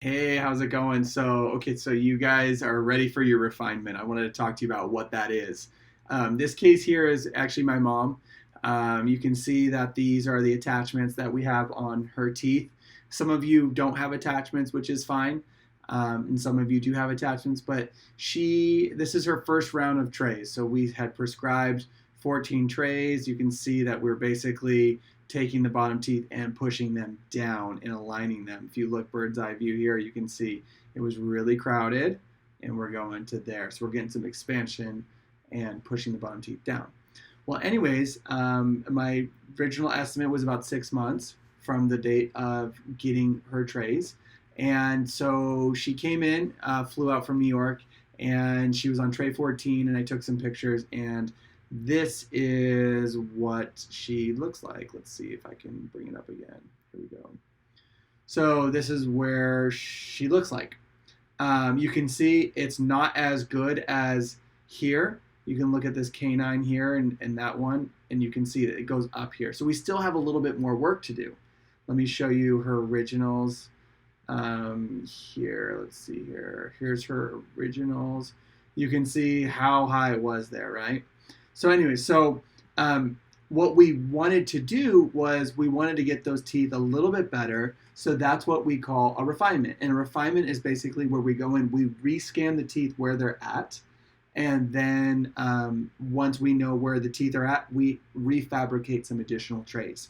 Hey, how's it going? So you guys are ready for your refinement. I wanted to talk to you about what that is. This case here is actually my mom. You can see that these are the attachments that we have on her teeth. Some of you don't have attachments, which is fine, and some of you do have attachments. But this is her first round of trays. So we had prescribed 14 trays. You can see that we're basically taking the bottom teeth and pushing them down and aligning them. If you look bird's eye view here, you can see it was really crowded and we're going to there. So we're getting some expansion and pushing the bottom teeth down. Well, anyways, my original estimate was about 6 months from the date of getting her trays. And so she came in, flew out from New York, and she was on tray 14, and I took some pictures, and this is what she looks like. Let's see if I can bring it up again. Here we go. So this is where she looks like. You can see it's not as good as here. You can look at this canine here and that one, and you can see that it goes up here. So we still have a little bit more work to do. Let me show you her originals here. Let's see here. Here's her originals. You can see how high it was there, right? So anyway, what we wanted to do was we wanted to get those teeth a little bit better. So that's what we call a refinement. And a refinement is basically where we go in, we rescan the teeth where they're at. And then once we know where the teeth are at, we refabricate some additional trays.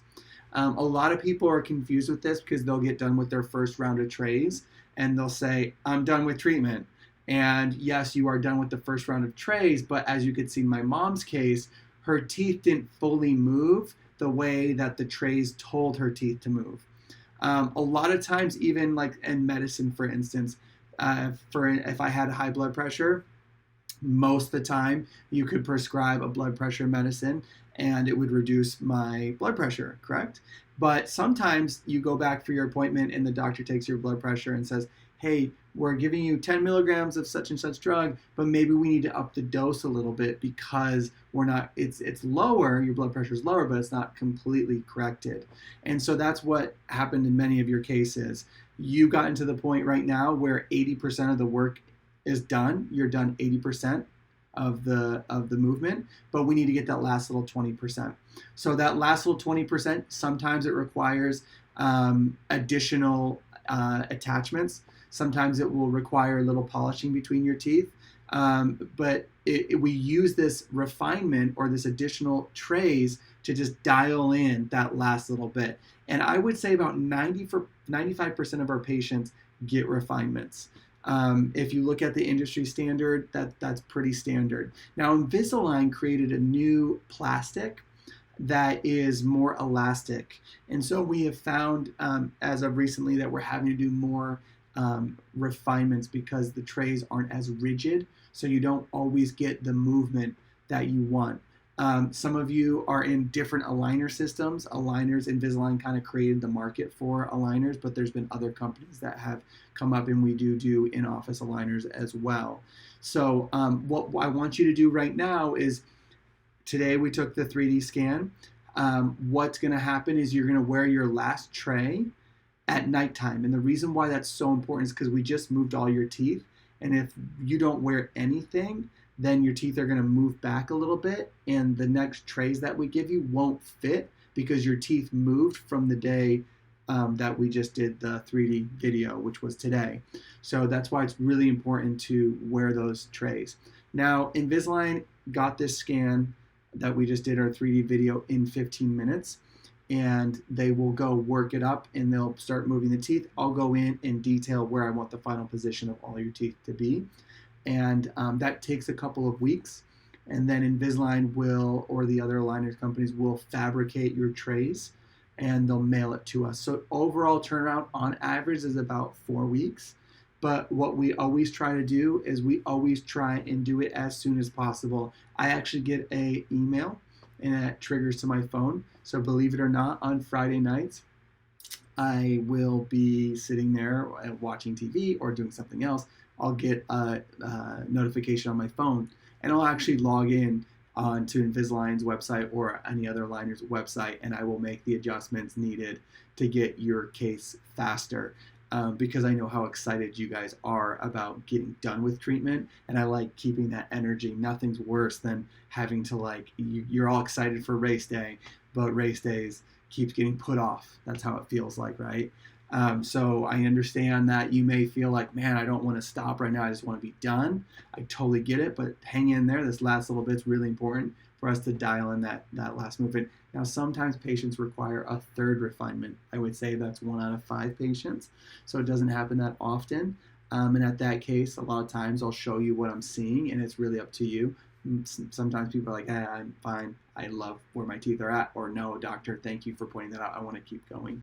A lot of people are confused with this because they'll get done with their first round of trays and they'll say, I'm done with treatment. And yes, you are done with the first round of trays, but as you could see in my mom's case, her teeth didn't fully move the way that the trays told her teeth to move. A lot of times, even like in medicine, for instance, if I had high blood pressure, most of the time you could prescribe a blood pressure medicine and it would reduce my blood pressure, correct? But sometimes you go back for your appointment and the doctor takes your blood pressure and says, hey, we're giving you 10 milligrams of such and such drug, but maybe we need to up the dose a little bit because it's lower, your blood pressure is lower, but it's not completely corrected. And so that's what happened in many of your cases. You gotten to the point right now where 80% of the work is done. You're done 80% of the movement, but we need to get that last little 20%. So that last little 20%, sometimes it requires additional attachments. Sometimes it will require a little polishing between your teeth. But we use this refinement or this additional trays to just dial in that last little bit. And I would say about 95% of our patients get refinements. If you look at the industry standard, that's pretty standard. Now, Invisalign created a new plastic that is more elastic. And so we have found as of recently that we're having to do more refinements because the trays aren't as rigid, so you don't always get the movement that you want. Some of you are in different aligner systems. Aligners, Invisalign kind of created the market for aligners, but there's been other companies that have come up, and we do in-office aligners as well. So what I want you to do right now is, today we took the 3D scan. What's going to happen is you're going to wear your last tray at nighttime. And the reason why that's so important is because we just moved all your teeth. And if you don't wear anything, then your teeth are going to move back a little bit. And the next trays that we give you won't fit because your teeth moved from the day that we just did the 3D video, which was today. So that's why it's really important to wear those trays. Now, Invisalign got this scan that we just did our 3D video in 15 minutes. And they will go work it up and they'll start moving the teeth. I'll go in detail where I want the final position of all your teeth to be. And that takes a couple of weeks. And then Invisalign will, or the other aligners companies will fabricate your trays and they'll mail it to us. So overall turnaround on average is about 4 weeks. But what we always try to do is we always try and do it as soon as possible. I actually get an email and it triggers to my phone. So believe it or not, on Friday nights, I will be sitting there watching TV or doing something else. I'll get a notification on my phone, and I'll actually log in onto Invisalign's website or any other aligner's website, and I will make the adjustments needed to get your case faster. because I know how excited you guys are about getting done with treatment, and I like keeping that energy. Nothing's worse than having to you're all excited for race day, but race days keeps getting put off. That's how it feels like, right? So I understand that you may feel like, man, I don't want to stop right now. I just want to be done. I totally get it, but hang in there. This last little bit's really important for us to dial in that last movement. Now, sometimes patients require a third refinement. I would say that's 1 out of 5 patients, so it doesn't happen that often. And at that case, a lot of times I'll show you what I'm seeing, and it's really up to you. Sometimes people are like, hey, I'm fine. I love where my teeth are at, or no, doctor, thank you for pointing that out. I want to keep going.